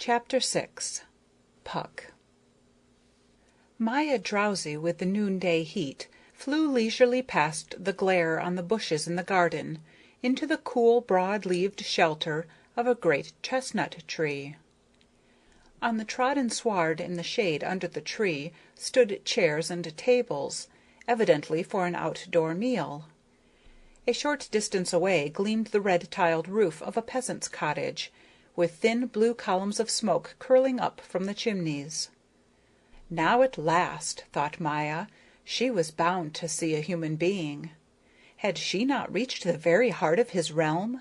Chapter 6. Puck. Maya, drowsy with the noonday heat, flew leisurely past the glare on the bushes in the garden, into the cool, broad-leaved shelter of a great chestnut tree. On the trodden sward in the shade under the tree stood chairs and tables, evidently for an outdoor meal. A short distance away gleamed the red-tiled roof of a peasant's cottage, with thin blue columns of smoke curling up from the chimneys. Now at last, thought Maya, she was bound to see a human being. Had she not reached the very heart of his realm?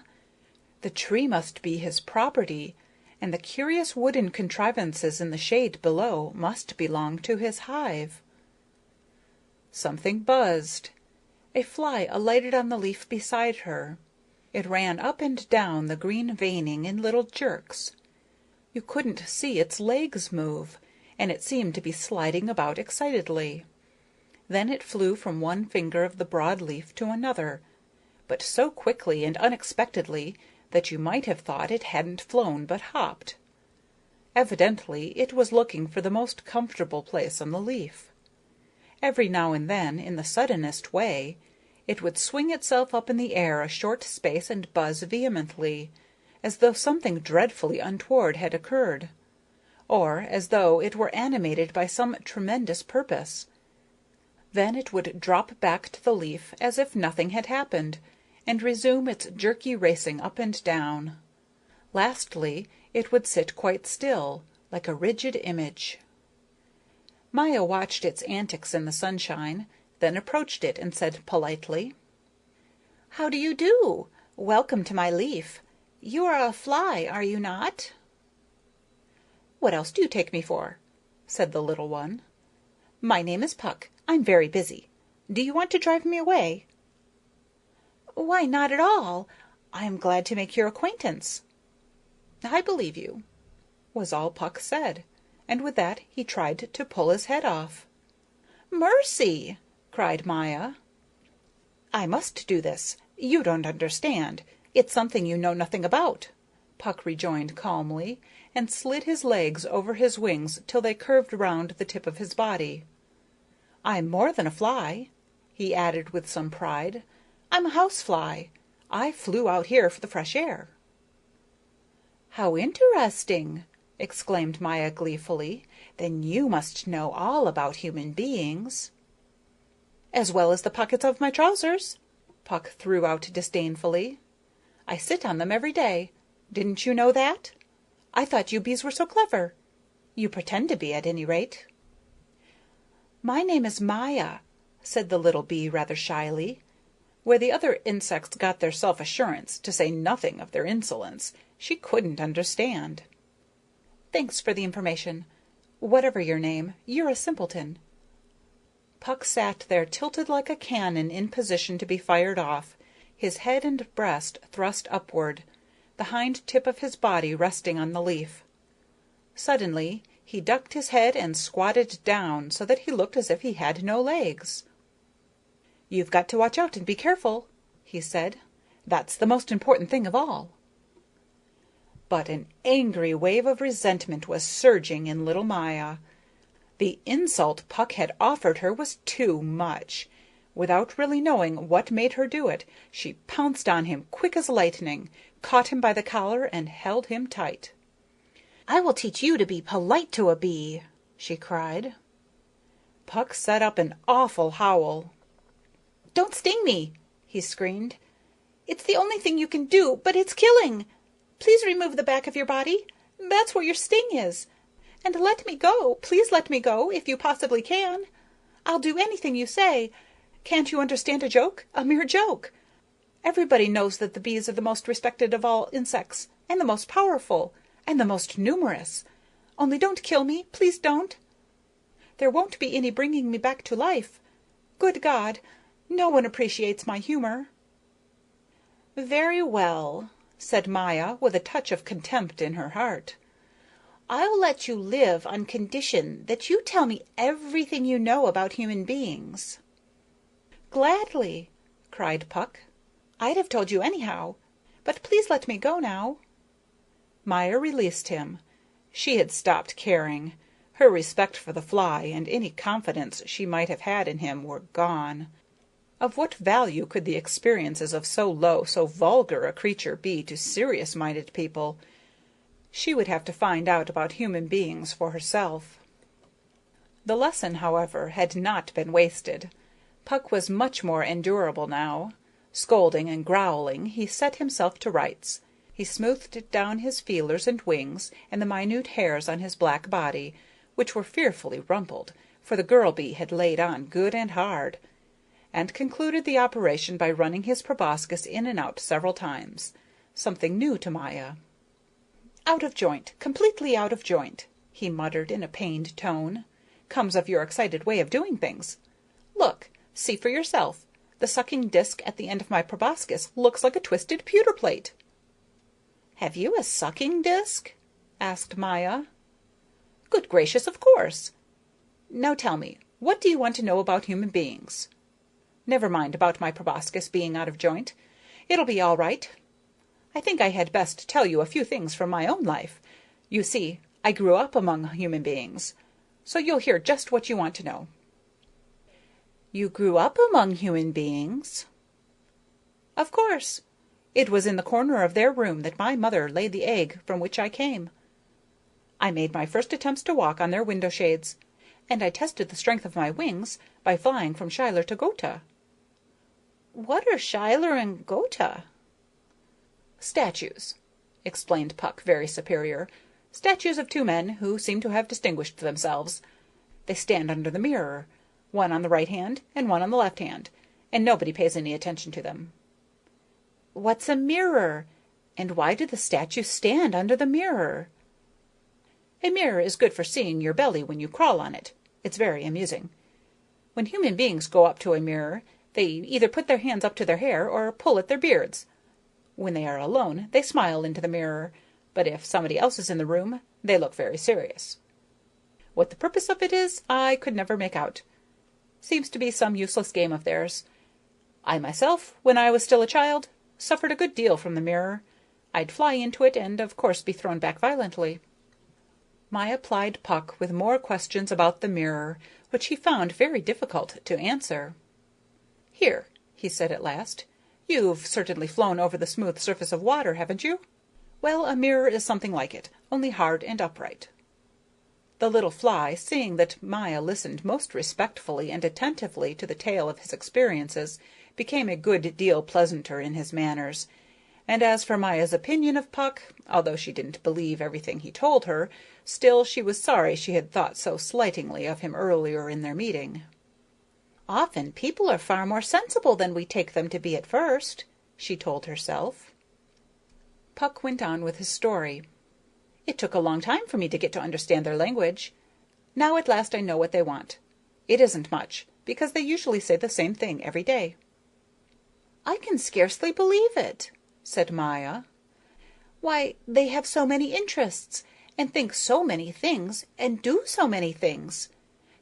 The tree must be his property, and the curious wooden contrivances in the shade below must belong to his hive. Something buzzed. A fly alighted on the leaf beside her. It ran up and down the green veining in little jerks. You couldn't see its legs move, and it seemed to be sliding about excitedly. Then it flew from one finger of the broad leaf to another, but so quickly and unexpectedly that you might have thought it hadn't flown but hopped. Evidently it was looking for the most comfortable place on the leaf. Every now and then, in the suddenest way, it would swing itself up in the air a short space and buzz vehemently, as though something dreadfully untoward had occurred, or as though it were animated by some tremendous purpose. Then it would drop back to the leaf as if nothing had happened, and resume its jerky racing up and down. Lastly, it would sit quite still, like a rigid image. Maya watched its antics in the sunshine, then approached it and said politely, "How do you do? Welcome to my leaf. You are a fly, are you not?" "What else do you take me for?" said the little one. "My name is Puck. I'm very busy. Do you want to drive me away?" "Why, not at all. I am glad to make your acquaintance." "I believe you," was all Puck said, and with that he tried to pull his head off. "Mercy!" cried Maya. "I must do this. You don't understand. It's something you know nothing about," Puck rejoined calmly, and slid his legs over his wings till they curved round the tip of his body. "I'm more than a fly," he added with some pride. "I'm a housefly. I flew out here for the fresh air." "How interesting!" exclaimed Maya gleefully. "Then you must know all about human beings." "As well as the pockets of my trousers," Puck threw out disdainfully. "I sit on them every day. Didn't you know that? I thought you bees were so clever. You pretend to be, at any rate." "My name is Maya," said the little bee rather shyly. Where the other insects got their self-assurance, to say nothing of their insolence, she couldn't understand. "Thanks for the information. Whatever your name, you're a simpleton." Puck sat there tilted like a cannon in position to be fired off, his head and breast thrust upward, the hind tip of his body resting on the leaf. Suddenly he ducked his head and squatted down so that he looked as if he had no legs. "You've got to watch out and be careful," he said. "That's the most important thing of all." But an angry wave of resentment was surging in little Maya. The insult Puck had offered her was too much. Without really knowing what made her do it, she pounced on him quick as lightning, caught him by the collar, and held him tight. "I will teach you to be polite to a bee," she cried. Puck set up an awful howl. "Don't sting me!" he screamed. "It's the only thing you can do, but it's killing. Please remove the back of your body. That's where your sting is. And let me go. Please let me go, if you possibly can. I'll do anything you say. Can't you understand a joke? A mere joke? Everybody knows that the bees are the most respected of all insects, and the most powerful, and the most numerous. Only don't kill me. Please don't. There won't be any bringing me back to life. Good God, no one appreciates my humor." "Very well," said Maya, with a touch of contempt in her heart. "I'll let you live on condition that you tell me everything you know about human beings." "Gladly," cried Puck. "I'd have told you anyhow. But please let me go now." Maya released him. She had stopped caring. Her respect for the fly and any confidence she might have had in him were gone. Of what value could the experiences of so low, so vulgar a creature be to serious-minded people? She would have to find out about human beings for herself. The lesson, however, had not been wasted. Puck was much more endurable now. Scolding and growling, he set himself to rights. He smoothed down his feelers and wings and the minute hairs on his black body, which were fearfully rumpled, for the girl bee had laid on good and hard, and concluded the operation by running his proboscis in and out several times, something new to Maya. "Out of joint, completely out of joint," he muttered in a pained tone. "Comes of your excited way of doing things. Look, see for yourself. The sucking disc at the end of my proboscis looks like a twisted pewter plate." "Have you a sucking disc?" asked Maya. "Good gracious, of course. Now tell me, what do you want to know about human beings? Never mind about my proboscis being out of joint. It'll be all right. I think I had best tell you a few things from my own life. You see, I grew up among human beings, so you'll hear just what you want to know." "You grew up among human beings?" "Of course. It was in the corner of their room that my mother laid the egg from which I came. I made my first attempts to walk on their window shades, and I tested the strength of my wings by flying from Schuyler to Gotha." "What are Schuyler and Gotha?" "Statues," explained Puck, very superior. "Statues of two men who seem to have distinguished themselves. They stand under the mirror, one on the right hand and one on the left hand, and nobody pays any attention to them." "What's a mirror? And why do the statues stand under the mirror?" "A mirror is good for seeing your belly when you crawl on it. It's very amusing. When human beings go up to a mirror, they either put their hands up to their hair or pull at their beards. When they are alone, they smile into the mirror, but if somebody else is in the room, they look very serious. What the purpose of it is, I could never make out. Seems to be some useless game of theirs. I myself, when I was still a child, suffered a good deal from the mirror. I'd fly into it and, of course, be thrown back violently." Maya plied Puck with more questions about the mirror, which he found very difficult to answer. "Here," he said at last, "you've certainly flown over the smooth surface of water, haven't you? Well, a mirror is something like it, only hard and upright." The little fly, seeing that Maya listened most respectfully and attentively to the tale of his experiences, became a good deal pleasanter in his manners, and as for Maya's opinion of Puck, although she didn't believe everything he told her, still she was sorry she had thought so slightingly of him earlier in their meeting. "Often people are far more sensible than we take them to be at first," she told herself. Puck went on with his story. "It took a long time for me to get to understand their language. Now at last I know what they want. It isn't much, because they usually say the same thing every day." "I can scarcely believe it," said Maya. "Why, they have so many interests, and think so many things, and do so many things.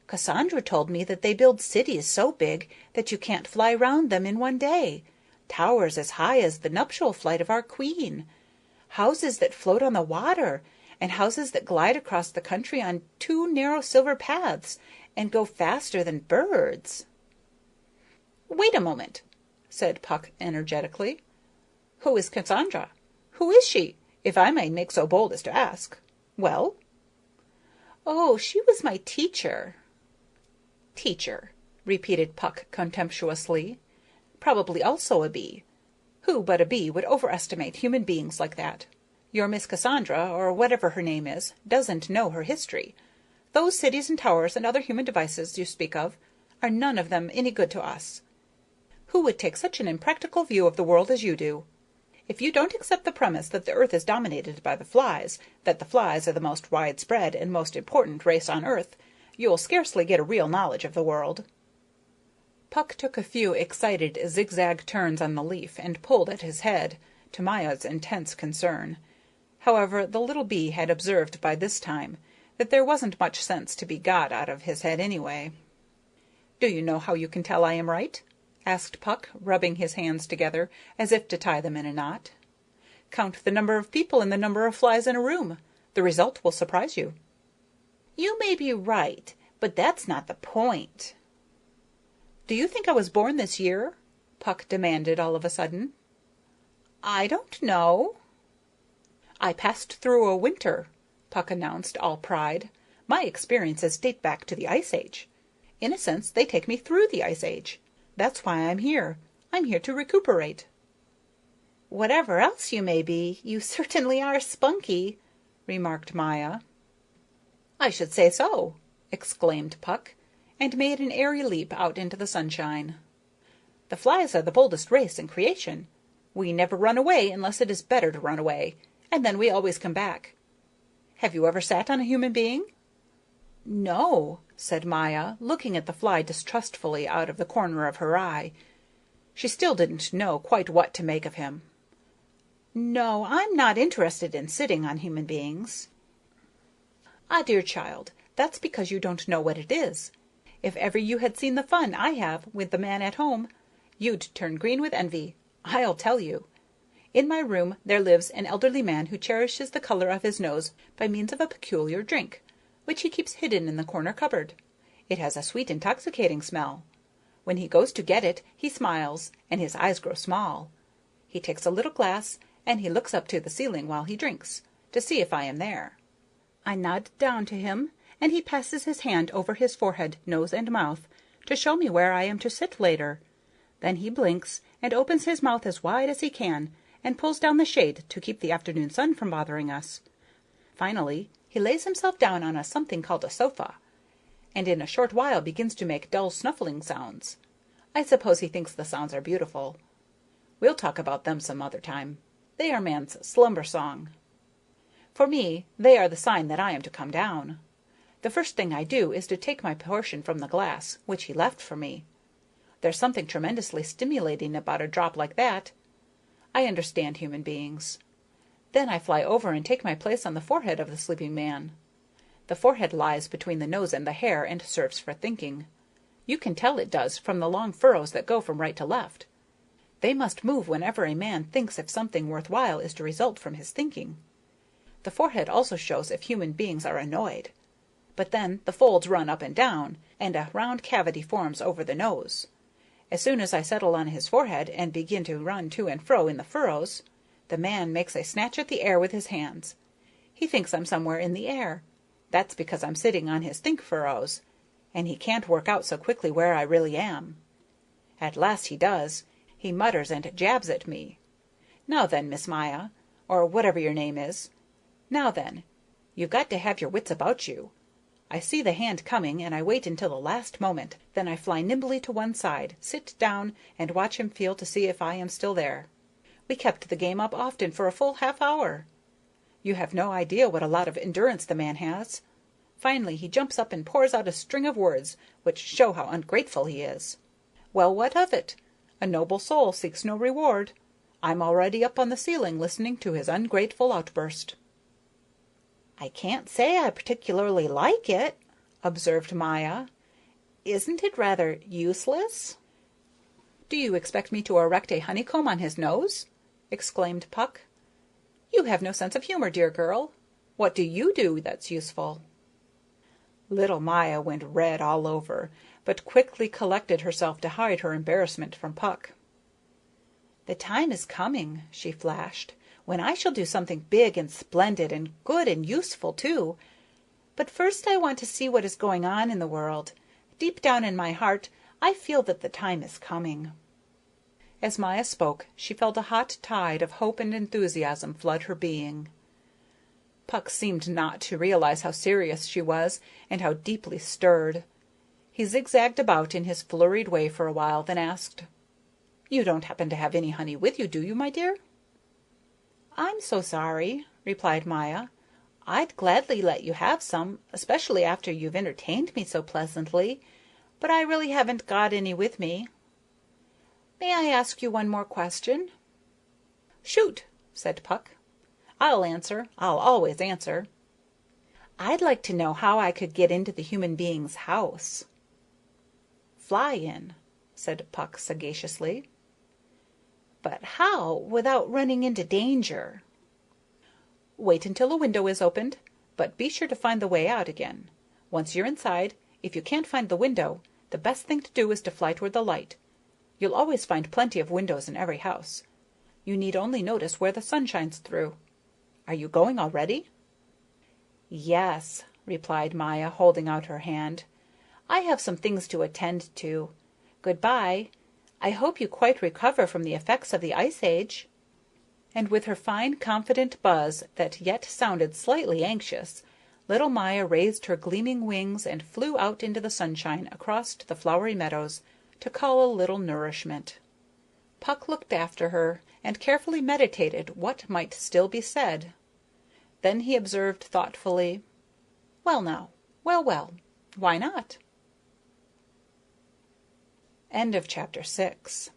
Cassandra told me that they build cities so big that you can't fly round them in one day, towers as high as the nuptial flight of our queen, houses that float on the water, and houses that glide across the country on two narrow silver paths and go faster than birds." "Wait a moment," said Puck energetically. "Who is Cassandra? Who is she, if I may make so bold as to ask? Well?" "Oh, she was my teacher." "Teacher," repeated Puck contemptuously. "Probably also a bee. Who but a bee would overestimate human beings like that? Your Miss Cassandra, or whatever her name is, doesn't know her history. Those cities and towers and other human devices you speak of are none of them any good to us. Who would take such an impractical view of the world as you do? If you don't accept the premise that the earth is dominated by the flies, that the flies are the most widespread and most important race on earth, you'll scarcely get a real knowledge of the world." Puck took a few excited zigzag turns on the leaf and pulled at his head, to Maya's intense concern. However, the little bee had observed by this time that there wasn't much sense to be got out of his head anyway. "Do you know how you can tell I am right?" asked Puck, rubbing his hands together as if to tie them in a knot. "Count the number of people and the number of flies in a room. The result will surprise you." "You may be right, but that's not the point." "Do you think I was born this year?" Puck demanded all of a sudden. "I don't know." "I passed through a winter," Puck announced, all pride. "My experiences date back to the Ice Age. In a sense, they take me through the Ice Age. That's why I'm here. I'm here to recuperate." "Whatever else you may be, you certainly are spunky," remarked Maya. "I should say so!" exclaimed Puck, and made an airy leap out into the sunshine. "The flies are the boldest race in creation. We never run away unless it is better to run away, and then we always come back. Have you ever sat on a human being?" "No," said Maya, looking at the fly distrustfully out of the corner of her eye. She still didn't know quite what to make of him. "No, I'm not interested in sitting on human beings." "Ah, dear child, that's because you don't know what it is. If ever you had seen the fun I have with the man at home, you'd turn green with envy, I'll tell you. In my room there lives an elderly man who cherishes the color of his nose by means of a peculiar drink, which he keeps hidden in the corner cupboard. It has a sweet, intoxicating smell. When he goes to get it, he smiles, and his eyes grow small. He takes a little glass, and he looks up to the ceiling while he drinks, to see if I am there. I nod down to him, and he passes his hand over his forehead, nose, and mouth, to show me where I am to sit later. Then he blinks, and opens his mouth as wide as he can, and pulls down the shade to keep the afternoon sun from bothering us. Finally, he lays himself down on something called a sofa, and in a short while begins to make dull snuffling sounds. I suppose he thinks the sounds are beautiful. We'll talk about them some other time. They are man's slumber song. For me, they are the sign that I am to come down. The first thing I do is to take my portion from the glass, which he left for me. There's something tremendously stimulating about a drop like that. I understand human beings. Then I fly over and take my place on the forehead of the sleeping man. The forehead lies between the nose and the hair and serves for thinking. You can tell it does from the long furrows that go from right to left. They must move whenever a man thinks if something worthwhile is to result from his thinking. The forehead also shows if human beings are annoyed. But then the folds run up and down, and a round cavity forms over the nose. As soon as I settle on his forehead and begin to run to and fro in the furrows, the man makes a snatch at the air with his hands. He thinks I'm somewhere in the air. That's because I'm sitting on his think furrows, and he can't work out so quickly where I really am. At last he does. He mutters and jabs at me. Now then, Miss Maya, or whatever your name is. Now then, you've got to have your wits about you. I see the hand coming, and I wait until the last moment. Then I fly nimbly to one side, sit down, and watch him feel to see if I am still there. We kept the game up often for a full half-hour. You have no idea what a lot of endurance the man has. Finally he jumps up and pours out a string of words which show how ungrateful he is. Well, what of it? A noble soul seeks no reward. I'm already up on the ceiling listening to his ungrateful outburst. "I can't say I particularly like it," observed Maya. "Isn't it rather useless?" "Do you expect me to erect a honeycomb on his nose?" exclaimed Puck. "You have no sense of humor, dear girl. What do you do that's useful?" Little Maya went red all over, but quickly collected herself to hide her embarrassment from Puck. "The time is coming," she flashed, "when I shall do something big and splendid and good and useful, too. But first I want to see what is going on in the world. Deep down in my heart I feel that the time is coming." As Maya spoke, she felt a hot tide of hope and enthusiasm flood her being. Puck seemed not to realize how serious she was and how deeply stirred. He zigzagged about in his flurried way for a while, then asked, "You don't happen to have any honey with you, do you, my dear?" "I'm so sorry," replied Maya. "I'd gladly let you have some, especially after you've entertained me so pleasantly, but I really haven't got any with me." "May I ask you one more question?" "Shoot," said Puck. "I'll answer. I'll always answer." "I'd like to know how I could get into the human being's house." "Fly in," said Puck sagaciously. "But how, without running into danger?" Wait until a window is opened, but be sure to find the way out again. Once you're inside, if you can't find the window, the best thing to do is to fly toward the light. You'll always find plenty of windows in every house. You need only notice where the sun shines through. Are you going already?" "Yes," replied Maya, holding out her hand. "I have some things to attend to. Good-by. I hope you quite recover from the effects of the ice age." And with her fine, confident buzz that yet sounded slightly anxious, little Maya raised her gleaming wings and flew out into the sunshine across the flowery meadows to call a little nourishment. Puck looked after her and carefully meditated what might still be said. Then he observed thoughtfully, "Well now, well, why not?" End of chapter 6.